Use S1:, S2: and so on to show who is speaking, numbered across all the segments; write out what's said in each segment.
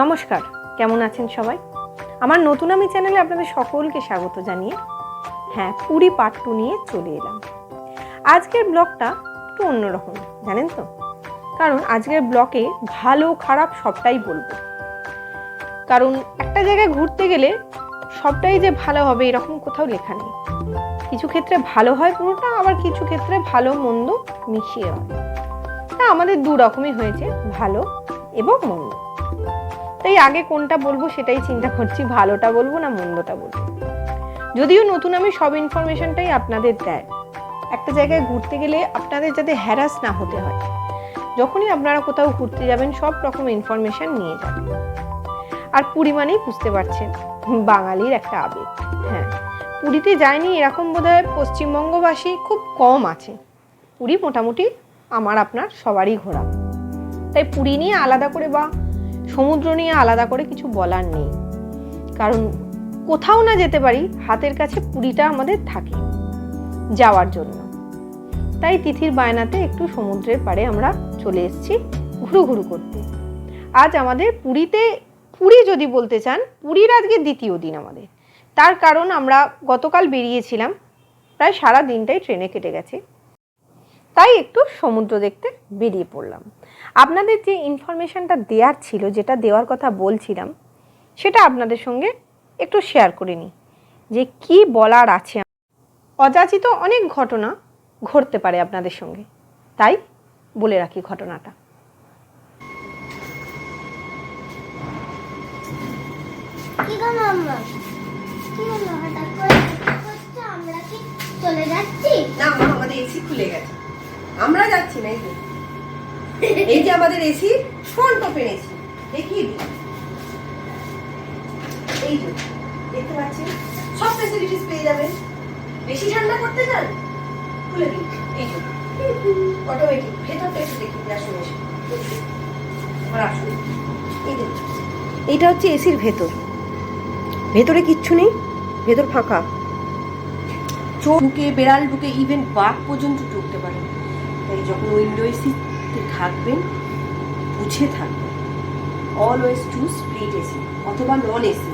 S1: নমস্কার, কেমন আছেন সবাই? আমার নতুন আমি চ্যানেলে আপনাদের সকলকে স্বাগত জানিয়ে পুরী পার্ট 2 নিয়ে চলে এলাম। আজকের ব্লগটা একটু অন্যরকম, জানেন তো, কারণ আজকের ব্লগে ভালো খারাপ সবটাই বলবো। কারণ একটা জায়গায় ঘুরতে গেলে সবটাই যে ভালো হবে এরকম কোথাও লেখা নেই। কিছু ক্ষেত্রে ভালো হয় পুরোটা, আবার কিছু ক্ষেত্রে ভালো মন্দ মিশিয়ে হয়। তা আমাদের দু রকমই হয়েছে, ভালো এবং মন্দ। তাই আগে কোনটা বলবো সেটাই চিন্তা করছি, ভালোটা বলবো না মন্দটা বলবো। যদিও নতুন আমি সব ইনফরমেশনটাই আপনাদের দেয়। একটা জায়গায় ঘুরতে গেলে আপনাদের যাতে হ্যারাস না হতে হয়, যখনই আপনারা কোথাও ঘুরতে যাবেন সব রকম ইনফরমেশন নিয়ে যাবেন। আর পুরী মানেই বুঝতে পারছেন বাঙালির একটা আবেগ। পুরীতে যায়নি এরকম বোধহয় পশ্চিমবঙ্গবাসী খুব কম আছে। পুরী মোটামুটি আমার আপনার সবারই ঘোরা। তাই পুরী নিয়ে আলাদা করে বা সমুদ্র নিয়ে আলাদা করে কিছু বলার নেই। কারণ কোথাও না যেতে পারি, হাতের কাছে পুরীটা আমাদের থাকে যাওয়ার জন্য। তাই তিথির বায়নাতে একটু সমুদ্রের পাড়ে আমরা চলে এসেছি ঘুরু ঘুরু করতে। আজ আমাদের পুরী যদি বলতে চান, পুরীর আজকে দ্বিতীয় দিন আমাদের। তার কারণ আমরা গতকাল বেরিয়েছিলাম, প্রায় সারা দিনটাই ট্রেনে কেটে গেছে, তাই একটু সমুদ্র দেখতে বেরিয়ে পড়লাম। আপনাদের যে ইনফরমেশনটা দেওয়ার ছিল, যেটা দেওয়ার কথা বলছিলাম, সেটা আপনাদের সঙ্গে একটু শেয়ার করে নিই যে কি বলার আছে। অযাচিত অনেক ঘটনা ঘটতে পারে আপনাদের সঙ্গে, তাই বলে রাখি ঘটনাটা।
S2: চলে যাচ্ছি না, আমাদের এসি খুলে গেছে, আমরা যাচ্ছি না। এই যে আমাদের এসি ফ্রন্ট ওপেন এসি, দেখিয়ে দিই। এই যে দেখতে পাচ্ছেন, সব ফ্যাসিলিটিস পেয়ে যাবেন। বেশি ঠান্ডা করতে চান, খুলে দিন। এই যে অটোমেটিক, ভেতরটা একটু দেখি, আসুন এসে আসুন। এই যে এইটা হচ্ছে এসির ভেতর, ভেতরে কিচ্ছু নেই, ভেতর ফাঁকা। চোখ ঢুকে, বেড়াল ঢুকে, ইভেন বাঘ পর্যন্ত ঢুকতে পারে। তাই যখন উইন্ডো এসিতে থাকবেন বুঝে থাকবেন। অলওয়েজ চুজ স্প্লিট এসি অথবা নন এসি।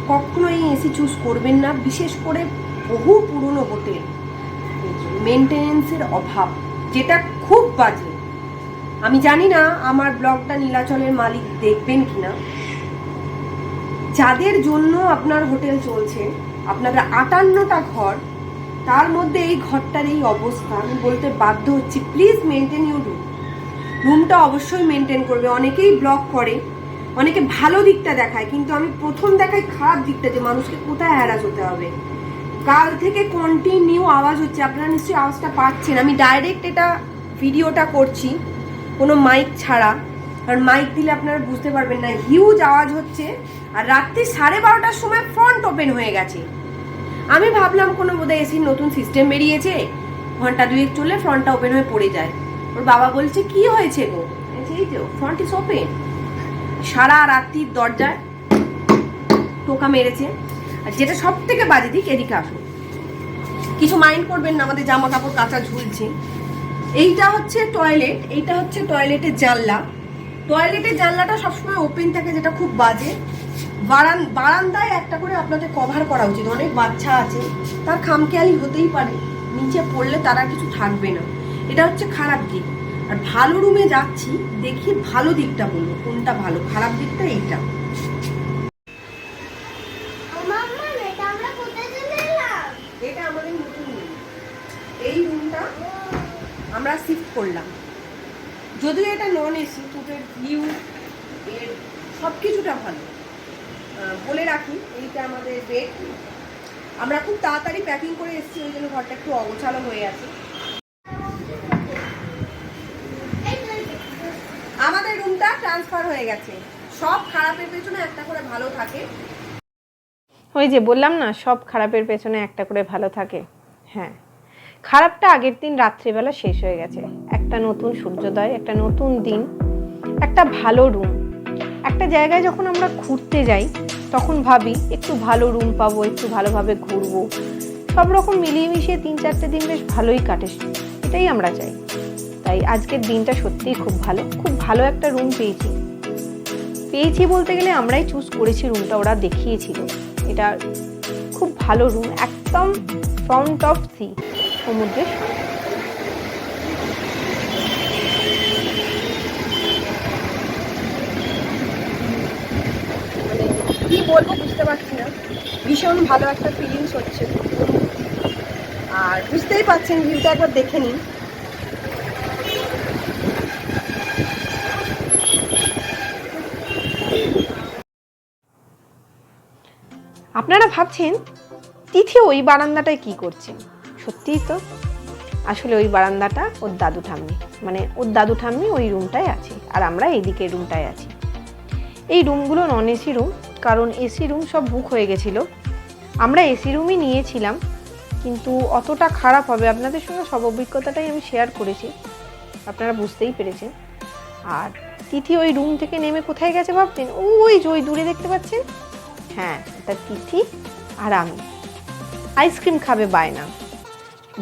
S2: কখনো এই এসি চুজ করবেন না, বিশেষ করে বহু পুরনো হোটেল। মেনটেনেন্সের অভাব, যেটা খুব বাজে। আমি জানি না আমার ব্লগটা নীলাচলের মালিক দেখবেন কিনা। যাদের জন্য আপনার হোটেল চলছে, আপনাদের 58টা ঘর, তার মধ্যে এই ঘরটার এই অবস্থা, আমি বলতে বাধ্য হচ্ছি, প্লিজ মেনটেন ইউর রুম। রুমটা অবশ্যই মেনটেন করবে। অনেকেই ব্লগ করে, অনেকে ভালো দিকটা দেখায়, কিন্তু আমি প্রথম দেখাই খারাপ দিকটা, যে মানুষকে কোথায় হ্যারাস হতে হবে। কাল থেকে কন্টিনিউ আওয়াজ হচ্ছে, আপনারা নিশ্চয়ই আওয়াজটা পাচ্ছেন। আমি ডাইরেক্ট এটা ভিডিওটা করছি কোনো মাইক ছাড়া, কারণ মাইক দিলে আপনারা বুঝতে পারবেন না। হিউজ আওয়াজ হচ্ছে, আর রাত্রি 12:30টার সময় ফ্রন্ট ওপেন হয়ে গেছে। আমি ভাবলাম কোনো বোধহয় এসির নতুন সিস্টেম বেরিয়েছে, ঘন্টা দুয়েক চললে ফ্রন্টটা ওপেন হয়ে পড়ে যায়। ওর বাবা বলছে কি হয়েছে গো, এই তো ফ্রন্ট ইজ ওপেন। সারা রাত্রির দরজায় টোকা মেরেছে। আর যেটা সব থেকে বাজে দিক, এদিকে আসুন, কিছু মাইন্ড করবেন না, আমাদের জামা কাপড় কাঁচা ঝুলছে। এইটা হচ্ছে টয়লেট, এইটা হচ্ছে টয়লেটের জানলা। টয়লেটের জানলাটা সবসময় ওপেন থাকে, যেটা খুব বাজে। বারান্দায় একটা করে আপনাদের কভার করা উচিত। অনেক বাচ্চা আছে, তার খামখেয়ালি হতেই পারে, নিচে পড়লে তারা কিছু থাকবে না। এটা হচ্ছে খারাপ দিক। আর ভালো রুমে যাচ্ছি, দেখি ভালো দিকটা বলবো, কোনটা ভালো, খারাপ দিকটা এইটা। এটা আমাদের নতুন রুম। এই রুমটা আমরা শিফট করলাম। যদিও এটা নন এসি, কিন্তু ভিউ এর সব কিছুটা ভালো। বলে রাখি, এইটা আমাদের বেড। আমরা খুব তাড়াতাড়ি প্যাকিং করে এসেছি, ওই জন্য ঘরটা একটু অগোছালো হয়ে আছে। আমাদের রুমটা ট্রান্সফার হয়ে গেছে। সব খারাপের পেছনে একটা করে ভালো থাকে।
S1: ওই যে বললাম না, সব খারাপের পেছনে একটা করে ভালো থাকে। খারাপটা আগের দিন রাত্রিবেলা শেষ হয়ে গেছে। একটা নতুন সূর্যোদয়, একটা নতুন দিন, একটা ভালো রুম। একটা জায়গায় যখন আমরা ঘুরতে যাই, তখন ভাবি একটু ভালো রুম পাবো, একটু ভালোভাবে ঘুরবো, সব রকম মিলিয়ে মিশিয়ে 3-4টে দিন বেশ ভালোই কাটে, এটাই আমরা চাই। তাই আজকের দিনটা সত্যিই খুব ভালো একটা রুম পেয়েছি। পেয়েছি বলতে গেলে আমরাই চুজ করেছি রুমটা, ওরা দেখিয়েছিল। এটা খুব ভালো রুম, একদম ফ্রন্ট অফ সি, সমুদ্রের।
S2: কি বলবো বুঝতে পারছি না, ভীষণ ভালো একটা ফিলিংস হচ্ছে। আর বুঝতেই পারছেন, ভিউটা একবার দেখে নিন।
S1: আপনারা ভাবছেন তিথি ওই বারান্দাটায় কি করছে? সত্যিই তো, আসলে ওই বারান্দাটা ওর দাদু ঠাম্মি, মানে ওর দাদু ঠাম্মি ওই রুমটায় আছে, আর আমরা এইদিকে রুমটায় আছি। এই রুমগুলো নন এসি রুম, কারণ এসি রুম সব বুক হয়ে গেছিলো। আমরা এসি রুমই নিয়েছিলাম, কিন্তু অতটা খারাপ হবে আপনাদের সঙ্গে সব অভিজ্ঞতাটাই আমি শেয়ার করেছি, আপনারা বুঝতেই পেরেছেন। আর তিথি ওই রুম থেকে নেমে কোথায় গেছে ভাবছেন? ওই যে ওই দূরে দেখতে পাচ্ছেন, হ্যাঁ এটা তিথি আর আমি। আইসক্রিম খাবে বায়না।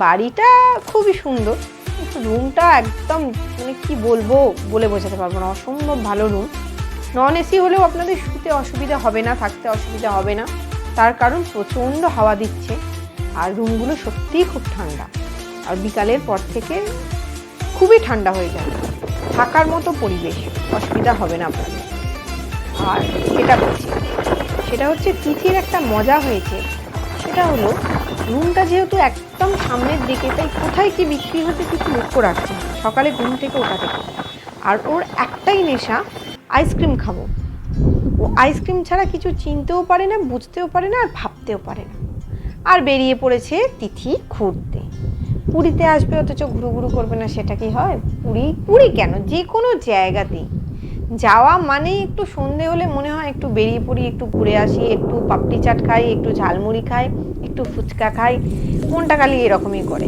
S1: বাড়িটা খুবই সুন্দর, কিন্তু রুমটা একদম মানে কি বলবো, বলে বোঝাতে পারবো না, অসম্ভব ভালো রুম। নন এসি হলেও আপনাদের শুতে অসুবিধা হবে না, থাকতে অসুবিধা হবে না, তার কারণ প্রচণ্ড হাওয়া দিচ্ছে। আর রুমগুলো সত্যিই খুব ঠান্ডা, আর বিকালের পর থেকে খুবই ঠান্ডা হয়ে যায়, থাকার মতো পরিবেশ, অসুবিধা হবে না আপনাদের। আর সেটা হচ্ছে তিথির একটা মজা হয়েছে, সেটা হলো রুমটা যেহেতু একদম সামনের দিকে, তাই কোথায় কি বিক্রি হতে কিছু লক্ষ্য রাখছে সকালে ঘুম থেকে ওঠা থেকে। আর ওর একটাই নেশা, আইসক্রিম খাবো। ও আইসক্রিম ছাড়া কিছু চিনতেও পারে না, বুঝতেও পারে না, আর ভাবতেও পারে না। আর বেরিয়ে পড়েছে তিথি ঘুরতে। পুরীতে আসবে অথচ ঘুরু করবে না, সেটা কি হয়? পুরী কেন, যে কোনো জায়গাতেই যাওয়া মানে একটু সন্ধে হলে মনে হয় একটু বেরিয়ে পড়ি, একটু ঘুরে আসি, একটু পাপড়ি চাট খাই, একটু ঝালমুড়ি খাই, একটু ফুচকা খাই, মনটা খালি এরকমই করে।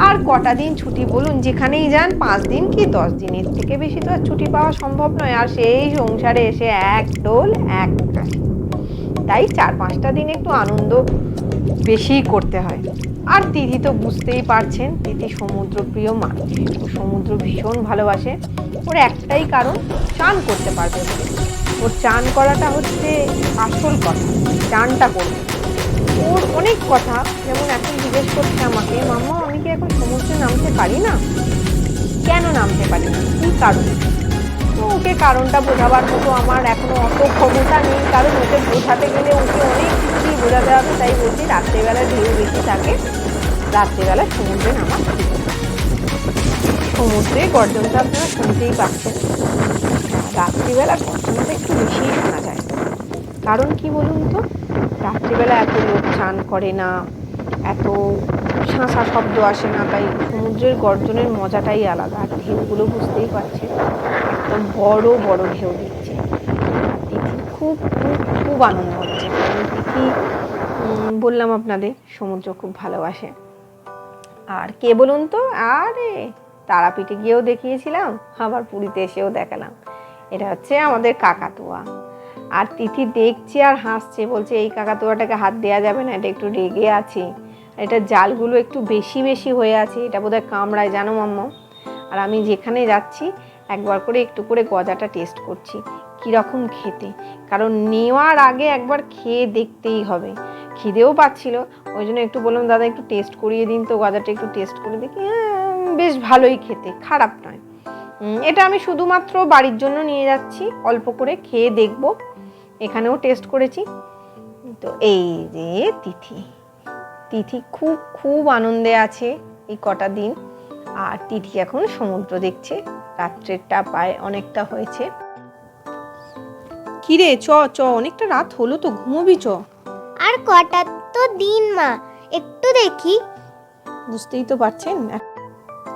S1: আর কটা দিন ছুটি বলুন, যেখানেই যান 5 দিন কি 10 দিনের থেকে বেশি তো আর ছুটি পাওয়া সম্ভব নয়। আর সেই সংসারে এসে এক টোল এক কাশি, তাই 4-5টা দিন একটু আনন্দ বেশি করতে হয়। আর তিথি তো বুঝতেই পারছেন, তিথি সমুদ্র প্রিয় মানুষ, ও সমুদ্র ভীষণ ভালোবাসে। ওর একটাই কারণ, চান করতে পারবে বলে। ওর চান করাটা হচ্ছে আসল কথা, চানটা করবে। ওর অনেক কথা, যেমন এখন জিজ্ঞেস করছে আমাকে, মাম্মা আমি কি এখন সমুদ্রে নামতে পারি না? কেন নামতে পারি না, কী কারণ? তো ওকে কারণটা বোঝাবার মতো আমার এখনো অত ক্ষমতা নেই, কারণ ওকে বোঝাতে গেলে ওকে অনেক কিছুই বোঝাতে হবে। তাই বলছি, রাত্রেবেলা ঢেউ বেশি থাকে, রাত্রেবেলা সমুদ্রে নামা, সমুদ্রে গর্জনটা আপনারা শুনতেই পাচ্ছেন। রাত্রিবেলা গর্জনটা একটু বেশিই শোনা যায়, কারণ কি বলুন তো, রাত্রিবেলা এত লোক চান করে না, এত শাঁসা শব্দ আসে না, তাই সমুদ্রের গর্জনের মজাটাই আলাদা। আর ঢেউগুলো বুঝতেই পারছেন, একদম বড় বড় ঢেউ দিচ্ছে। তিথি খুব খুব খুব আনন্দ হচ্ছে, কারণ তিথি বললাম আপনাদের সমুদ্র খুব ভালোবাসে। আর কে বলুন তো, আরে তারাপীঠে গিয়েও দেখিয়েছিলাম, আবার পুরীতে এসেও দেখালাম। এটা হচ্ছে আমাদের কাকাতুয়া। আর তিথি দেখছে আর হাসছে, বলছে এই কাকাতুয়াটাকে হাত দেওয়া যাবে না, এটা একটু রেগে আছে, এটা জালগুলো একটু বেশি বেশি হয়ে আছে, এটা বোধহয় কামড়ায়, জানো মাম্মা। আর আমি যেখানে যাচ্ছি একবার করে একটু করে গজাটা টেস্ট করছি কীরকম খেতে, কারণ নেওয়ার আগে একবার খেয়ে দেখতেই হবে। খিদেও পাচ্ছিল, ওই জন্য একটু বললাম দাদা একটু টেস্ট করিয়ে দিন তো, গজাটা একটু টেস্ট করে দেখি। বেশ ভালোই খেতে, খারাপ নয়। এটা আমি শুধুমাত্র বাড়ির জন্য নিয়ে যাচ্ছি, অল্প করে খেয়ে দেখব। এখানেও টেস্ট করেছি। তো এই যে তিথি খুব খুব আনন্দে আছে এই কটা দিন। আর তিথি এখন সমুদ্র দেখছে, রাত্রেরটা প্রায় অনেকটা হয়েছে। কিরে চ অনেকটা রাত হলো তো, ঘুমোবি চ।
S3: আর কটা তো দিন মা, একটু দেখি।
S1: বুঝতেই তো পারছেন,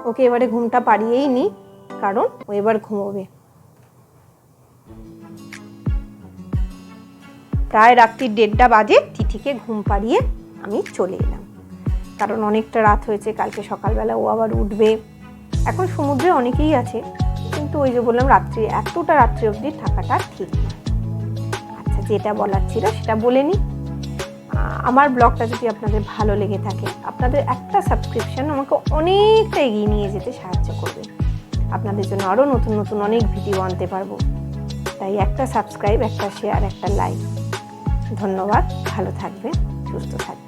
S1: ওকে এবারে ঘুমটা পাড়িয়েই নি, কারণ ও এবার ঘুমোবে। প্রায় রাত্রি 1:30 বাজে, তিথিকে ঘুম পাড়িয়ে আমি চলে এলাম, কারণ অনেকটা রাত হয়েছে, কালকে সকালবেলা ও আবার উঠবে। এখন সমুদ্রে অনেকেই আছে, কিন্তু ওই যে বললাম এতটা রাত্রি অবধি থাকাটা ঠিক না। আচ্ছা, যেটা বলার ছিল সেটা বলে নিই। আমার ব্লগটা যদি আপনাদের ভালো লেগে থাকে, আপনাদের একটা সাবস্ক্রিপশন আমাকে অনেকটা এগিয়ে নিয়ে যেতে সাহায্য করবে। আপনাদের জন্য আরও নতুন নতুন অনেক ভিডিও আনতে পারবো। তাই একটা সাবস্ক্রাইব, একটা শেয়ার, একটা লাইক। ধন্যবাদ। ভালো থাকবেন, সুস্থ থাকবেন।